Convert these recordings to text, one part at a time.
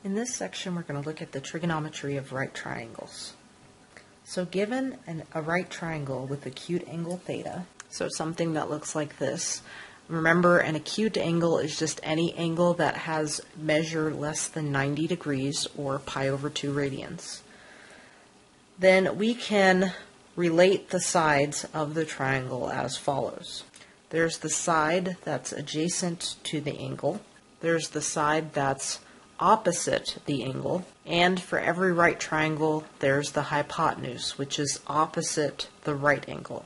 In this section, we're going to look at the trigonometry of right triangles. So given a right triangle with acute angle theta, so something that looks like this, remember an acute angle is just any angle that has measure less than 90 degrees or pi over 2 radians. Then we can relate the sides of the triangle as follows. There's the side that's adjacent to the angle. There's the side that's opposite the angle, and for every right triangle there's the hypotenuse, which is opposite the right angle.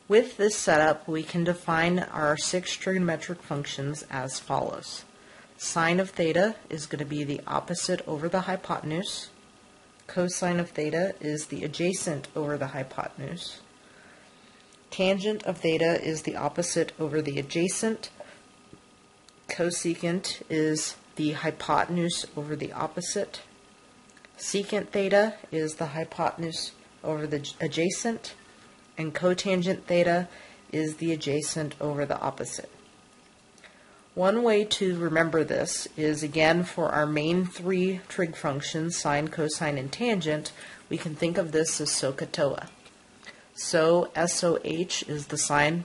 With this setup, we can define our 6 trigonometric functions as follows. Sine of theta is going to be the opposite over the hypotenuse. Cosine of theta is the adjacent over the hypotenuse. Tangent of theta is the opposite over the adjacent. Cosecant is the hypotenuse over the opposite. Secant theta is the hypotenuse over the adjacent, and cotangent theta is the adjacent over the opposite. One way to remember this is, again, for our main 3 trig functions, sine, cosine, and tangent, we can think of this as SOHCAHTOA. So SOH is the sine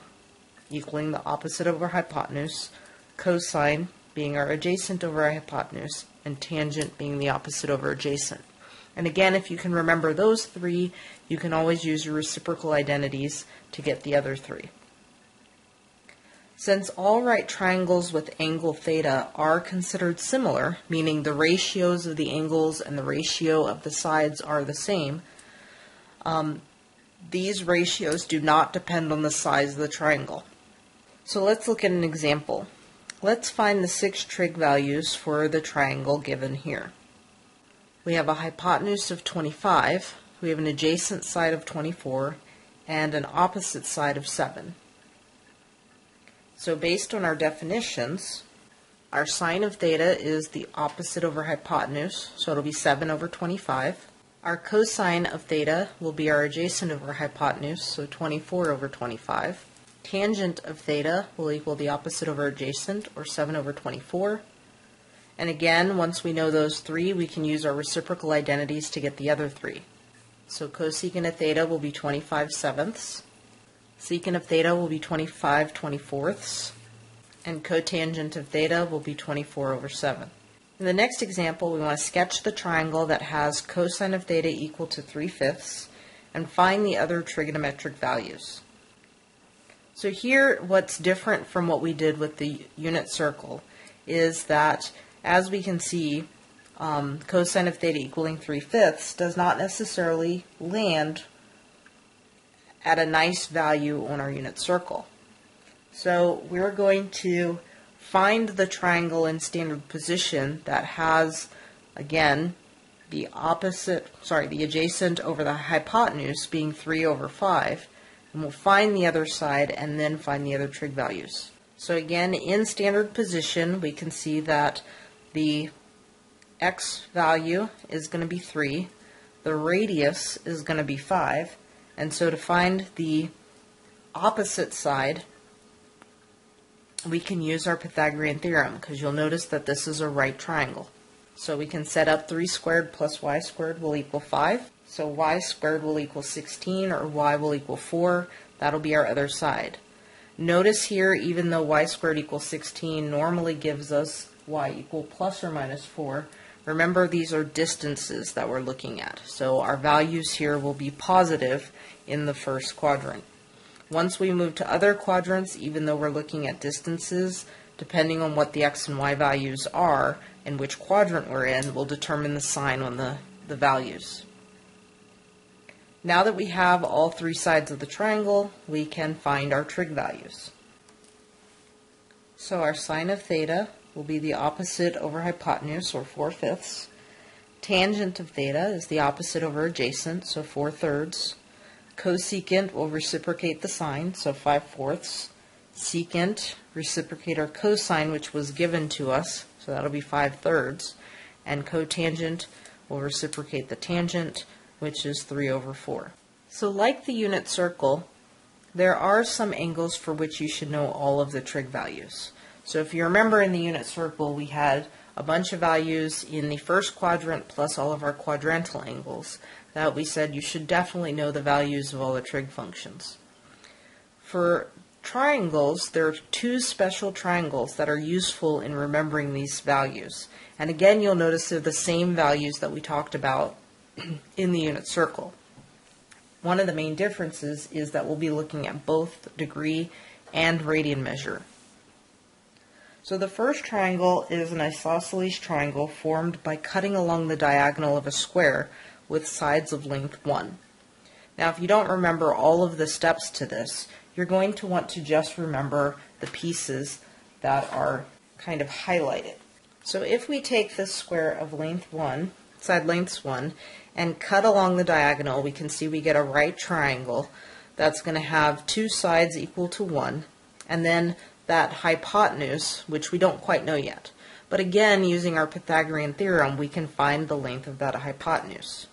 equaling the opposite over hypotenuse, cosine being our adjacent over our hypotenuse, and tangent being the opposite over adjacent. And again, if you can remember those 3, you can always use your reciprocal identities to get the other 3. Since all right triangles with angle theta are considered similar, meaning the ratios of the angles and the ratio of the sides are the same, these ratios do not depend on the size of the triangle. So let's look at an example. Let's find the 6 trig values for the triangle given here. We have a hypotenuse of 25, we have an adjacent side of 24, and an opposite side of 7. So based on our definitions, our sine of theta is the opposite over hypotenuse, so it'll be 7 over 25. Our cosine of theta will be our adjacent over hypotenuse, so 24 over 25. Tangent of theta will equal the opposite over adjacent, or 7 over 24. And again, once we know those 3, we can use our reciprocal identities to get the other 3. So cosecant of theta will be 25 sevenths. Secant of theta will be 25 24ths. And cotangent of theta will be 24 over 7. In the next example, we want to sketch the triangle that has cosine of theta equal to 3/5 and find the other trigonometric values. So here, what's different from what we did with the unit circle is that, as we can see, cosine of theta equaling 3/5 does not necessarily land at a nice value on our unit circle. So we're going to find the triangle in standard position that has, again, the adjacent over the hypotenuse being 3 over 5. And we'll find the other side and then find the other trig values. So again, in standard position, we can see that the x value is going to be 3, the radius is going to be 5, and so to find the opposite side, we can use our Pythagorean theorem, because you'll notice that this is a right triangle. So we can set up 3 squared plus y squared will equal 5. So y squared will equal 16, or y will equal 4. That'll be our other side. Notice here, even though y squared equals 16 normally gives us y equal plus or minus 4, remember these are distances that we're looking at. So our values here will be positive in the first quadrant. Once we move to other quadrants, even though we're looking at distances, depending on what the x and y values are and which quadrant we're in, will determine the sign on the values. Now that we have all 3 sides of the triangle, we can find our trig values. So our sine of theta will be the opposite over hypotenuse, or 4/5. Tangent of theta is the opposite over adjacent, so 4/3. Cosecant will reciprocate the sine, so 5/4. Secant, reciprocate our cosine, which was given to us, so that'll be 5/3. And cotangent will reciprocate the tangent, which is 3 over 4. So like the unit circle, there are some angles for which you should know all of the trig values. So if you remember, in the unit circle we had a bunch of values in the first quadrant plus all of our quadrantal angles that we said you should definitely know the values of all the trig functions. For triangles, there are two special triangles that are useful in remembering these values. And again, you'll notice they're the same values that we talked about in the unit circle. One of the main differences is that we'll be looking at both degree and radian measure. So the first triangle is an isosceles triangle formed by cutting along the diagonal of a square with sides of length 1. Now, if you don't remember all of the steps to this, you're going to want to just remember the pieces that are kind of highlighted. So if we take this square of length 1, side lengths 1, and cut along the diagonal, we can see we get a right triangle that's going to have two sides equal to 1, and then that hypotenuse, which we don't quite know yet. But again, using our Pythagorean theorem, we can find the length of that hypotenuse.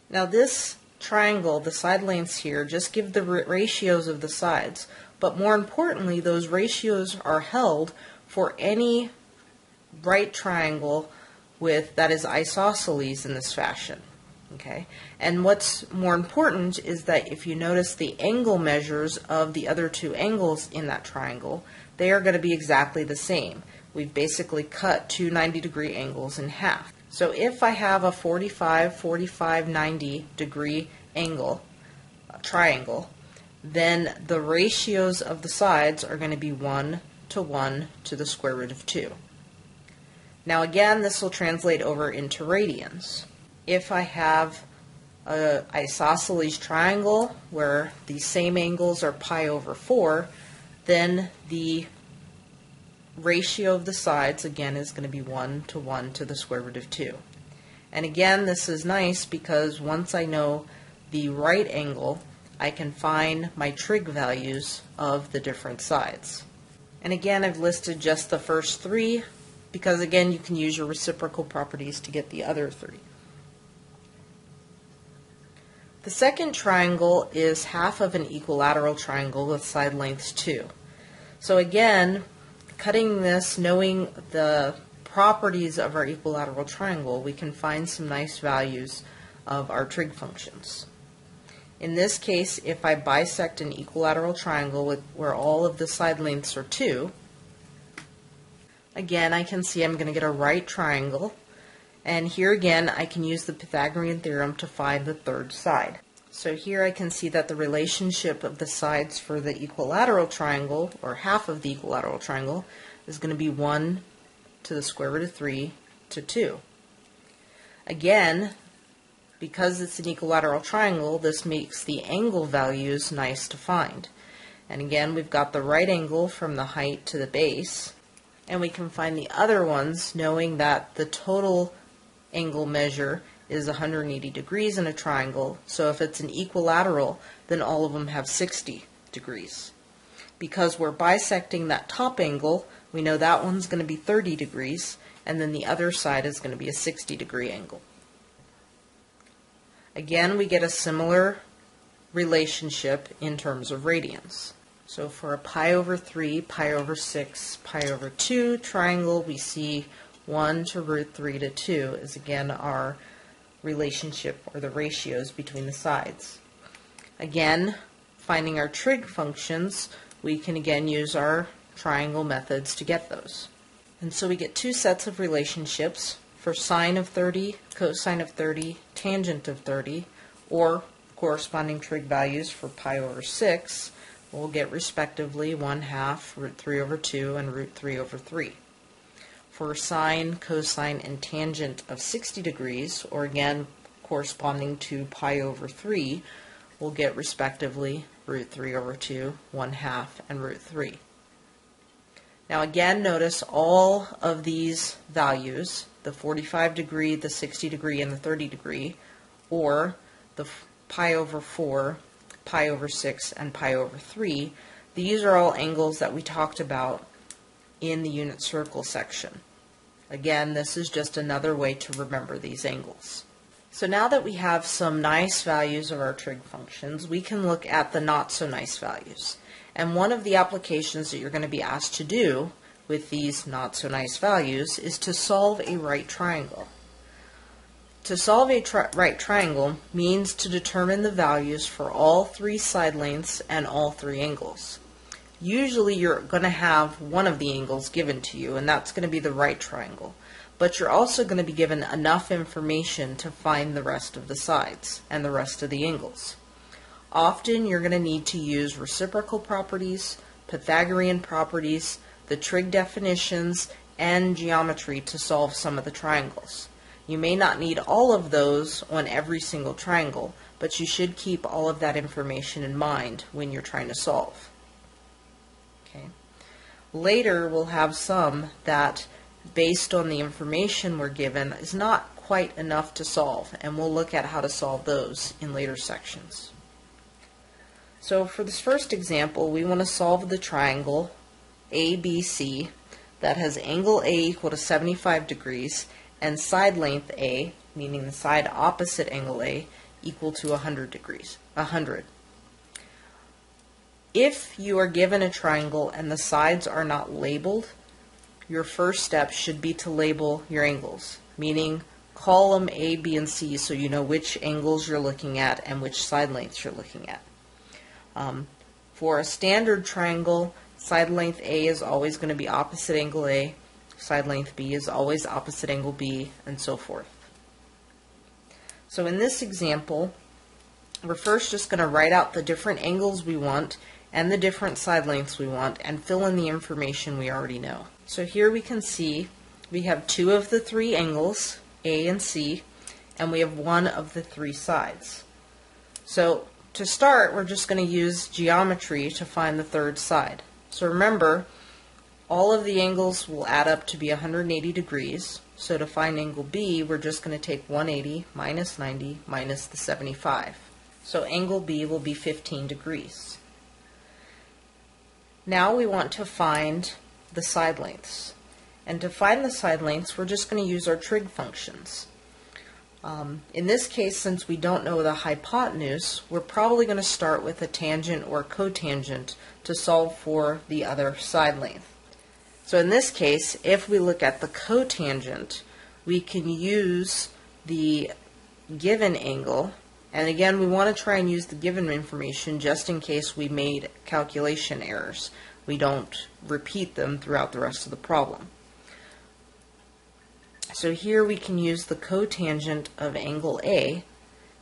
Now this triangle, the side lengths here, just give the ratios of the sides, but more importantly, those ratios are held for any right triangle that is isosceles in this fashion. Okay, and what's more important is that if you notice the angle measures of the other two angles in that triangle, they are going to be exactly the same. We've basically cut two 90-degree angles in half. So if I have a 45, 45, 90 degree angle, triangle, then the ratios of the sides are going to be 1 to 1 to the square root of 2. Now again, this will translate over into radians. If I have an isosceles triangle where the same angles are pi over 4, then the ratio of the sides again is going to be 1 to 1 to the square root of 2. And again, this is nice because once I know the right angle, I can find my trig values of the different sides. And again, I've listed just the first three because again, you can use your reciprocal properties to get the other three. The second triangle is half of an equilateral triangle with side lengths 2. So again, cutting this, knowing the properties of our equilateral triangle, we can find some nice values of our trig functions. In this case, if I bisect an equilateral triangle where all of the side lengths are 2, again I can see I'm going to get a right triangle. And here again, I can use the Pythagorean theorem to find the third side. So here I can see that the relationship of the sides for the equilateral triangle, or half of the equilateral triangle, is going to be 1 to the square root of 3 to 2. Again, because it's an equilateral triangle, this makes the angle values nice to find. And again, we've got the right angle from the height to the base, and we can find the other ones knowing that the total angle measure is 180 degrees in a triangle, so if it's an equilateral, then all of them have 60 degrees. Because we're bisecting that top angle, we know that one's going to be 30 degrees, and then the other side is going to be a 60-degree angle. Again, we get a similar relationship in terms of radians. So for a pi over 3, pi over 6, pi over 2 triangle, we see 1 to root 3 to 2 is again our relationship or the ratios between the sides. Again, finding our trig functions, we can again use our triangle methods to get those. And so we get two sets of relationships for sine of 30, cosine of 30, tangent of 30, or corresponding trig values for pi over 6. We'll get respectively 1/2, root 3 over 2, and root 3 over 3. For sine, cosine, and tangent of 60 degrees, or again corresponding to pi over 3, we'll get respectively root 3 over 2, 1/2, and root 3. Now again, notice all of these values, the 45 degree, the 60 degree, and the 30 degree, or the pi over 4, pi over 6, and pi over 3, these are all angles that we talked about in the unit circle section. Again, this is just another way to remember these angles. So now that we have some nice values of our trig functions, we can look at the not so nice values. And one of the applications that you're going to be asked to do with these not so nice values is to solve a right triangle. To solve a right triangle means to determine the values for all three side lengths and all three angles. Usually you're going to have one of the angles given to you, and that's going to be the right triangle. But you're also going to be given enough information to find the rest of the sides and the rest of the angles. Often you're going to need to use reciprocal properties, Pythagorean properties, the trig definitions, and geometry to solve some of the triangles. You may not need all of those on every single triangle, but you should keep all of that information in mind when you're trying to solve. Okay. Later we'll have some that, based on the information we're given, is not quite enough to solve, and we'll look at how to solve those in later sections. So for this first example, we want to solve the triangle ABC that has angle A equal to 75 degrees and side length A, meaning the side opposite angle A, equal to 100 degrees. If you are given a triangle and the sides are not labeled, your first step should be to label your angles, meaning column A, B, and C so you know which angles you're looking at and which side lengths you're looking at. For a standard triangle, side length A is always going to be opposite angle A, side length B is always opposite angle B, and so forth. So in this example, we're first just going to write out the different angles we want and the different side lengths we want and fill in the information we already know. So here we can see we have two of the three angles, A and C, and we have one of the three sides. So to start, we're just going to use geometry to find the third side. So remember, all of the angles will add up to be 180 degrees. So to find angle B, we're just going to take 180 minus 90 minus the 75. So angle B will be 15 degrees. Now we want to find the side lengths. And to find the side lengths, we're just going to use our trig functions. In this case, since we don't know the hypotenuse, we're probably going to start with a tangent or cotangent to solve for the other side length. So in this case, if we look at the cotangent, we can use the given angle, and again we want to try and use the given information just in case we made calculation errors. We don't repeat them throughout the rest of the problem. So here we can use the cotangent of angle A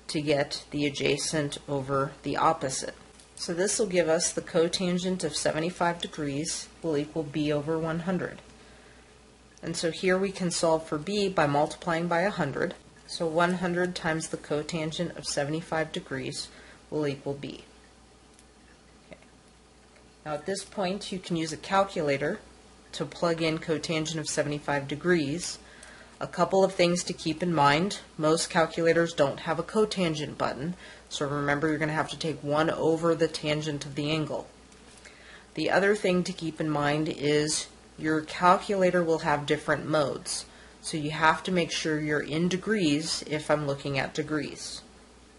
to get the adjacent over the opposite. So this will give us the cotangent of 75 degrees will equal B over 100. And so here we can solve for B by multiplying by 100. So 100 times the cotangent of 75 degrees will equal B. Okay. Now at this point you can use a calculator to plug in cotangent of 75 degrees. A couple of things to keep in mind. Most calculators don't have a cotangent button, so remember you're going to have to take 1 over the tangent of the angle. The other thing to keep in mind is your calculator will have different modes, so you have to make sure you're in degrees if I'm looking at degrees.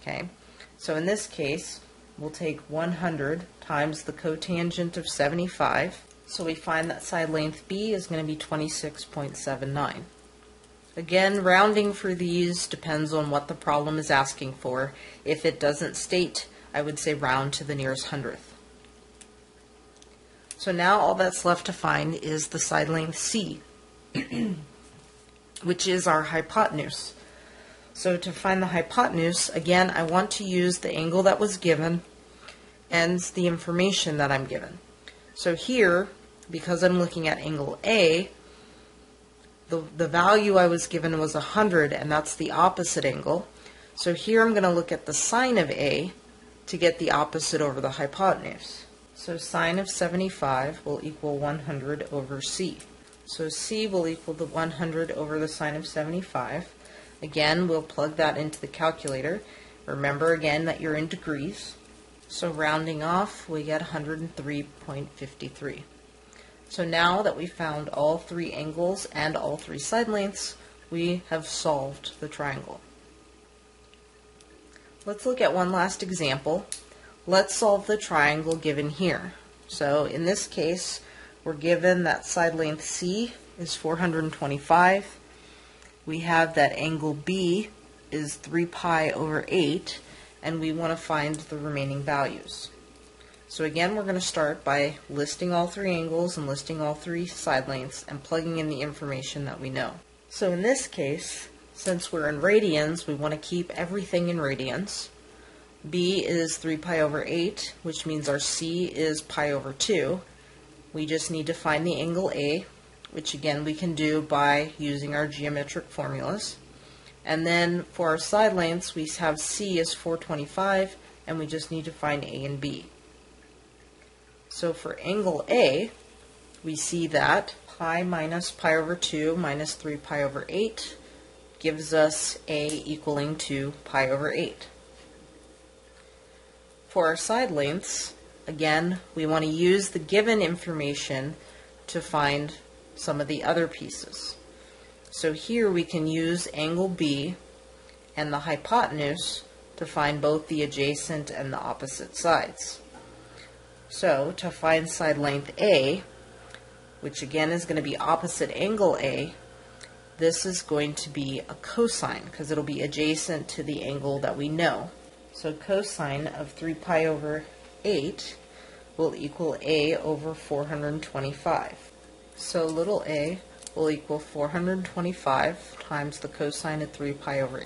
Okay, so in this case we'll take 100 times the cotangent of 75, so we find that side length B is going to be 26.79. Again, rounding for these depends on what the problem is asking for. If it doesn't state, I would say round to the nearest hundredth. So now all that's left to find is the side length C, which is our hypotenuse. So to find the hypotenuse, again, I want to use the angle that was given and the information that I'm given. So here, because I'm looking at angle A, the value I was given was 100, and that's the opposite angle. So here I'm going to look at the sine of A to get the opposite over the hypotenuse. So sine of 75 will equal 100 over C. So C will equal the 100 over the sine of 75. Again, we'll plug that into the calculator. Remember again that you're in degrees. So rounding off, we get 103.53. So now that we've found all three angles and all three side lengths, we have solved the triangle. Let's look at one last example. Let's solve the triangle given here. So in this case, We're given that side length C is 425. We have that angle B is 3 pi over 8, and we want to find the remaining values. So again, we're going to start by listing all three angles and listing all three side lengths and plugging in the information that we know. So in this case, since we're in radians, we want to keep everything in radians. B is 3 pi over 8, which means our C is pi over 2. We just need to find the angle A, which again we can do by using our geometric formulas. And then for our side lengths, we have C is 425, and we just need to find A and B. So for angle A, we see that pi minus pi over 2 minus 3 pi over 8 gives us A equaling to pi over 8. For our side lengths, again, we want to use the given information to find some of the other pieces. So here we can use angle B and the hypotenuse to find both the adjacent and the opposite sides. So to find side length A, which again is going to be opposite angle A, this is going to be a cosine because it'll be adjacent to the angle that we know. So cosine of 3 pi over 8 will equal A over 425. So little a will equal 425 times the cosine of 3 pi over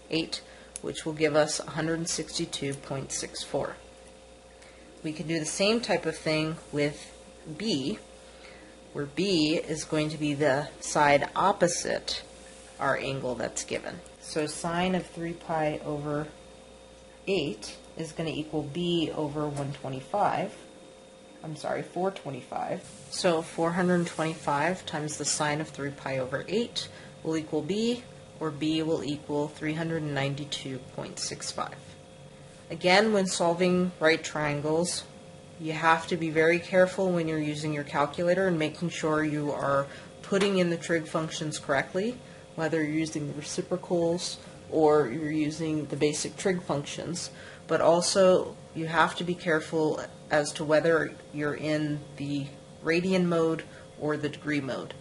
8, which will give us 162.64. We can do the same type of thing with B, where B is going to be the side opposite our angle that's given. So sine of 3 pi over 8 is going to equal B over 425. So 425 times the sine of 3 pi over 8 will equal B, or B will equal 392.65. Again, when solving right triangles, you have to be very careful when you're using your calculator and making sure you are putting in the trig functions correctly, whether you're using the reciprocals or you're using the basic trig functions. But also, you have to be careful as to whether you're in the radian mode or the degree mode.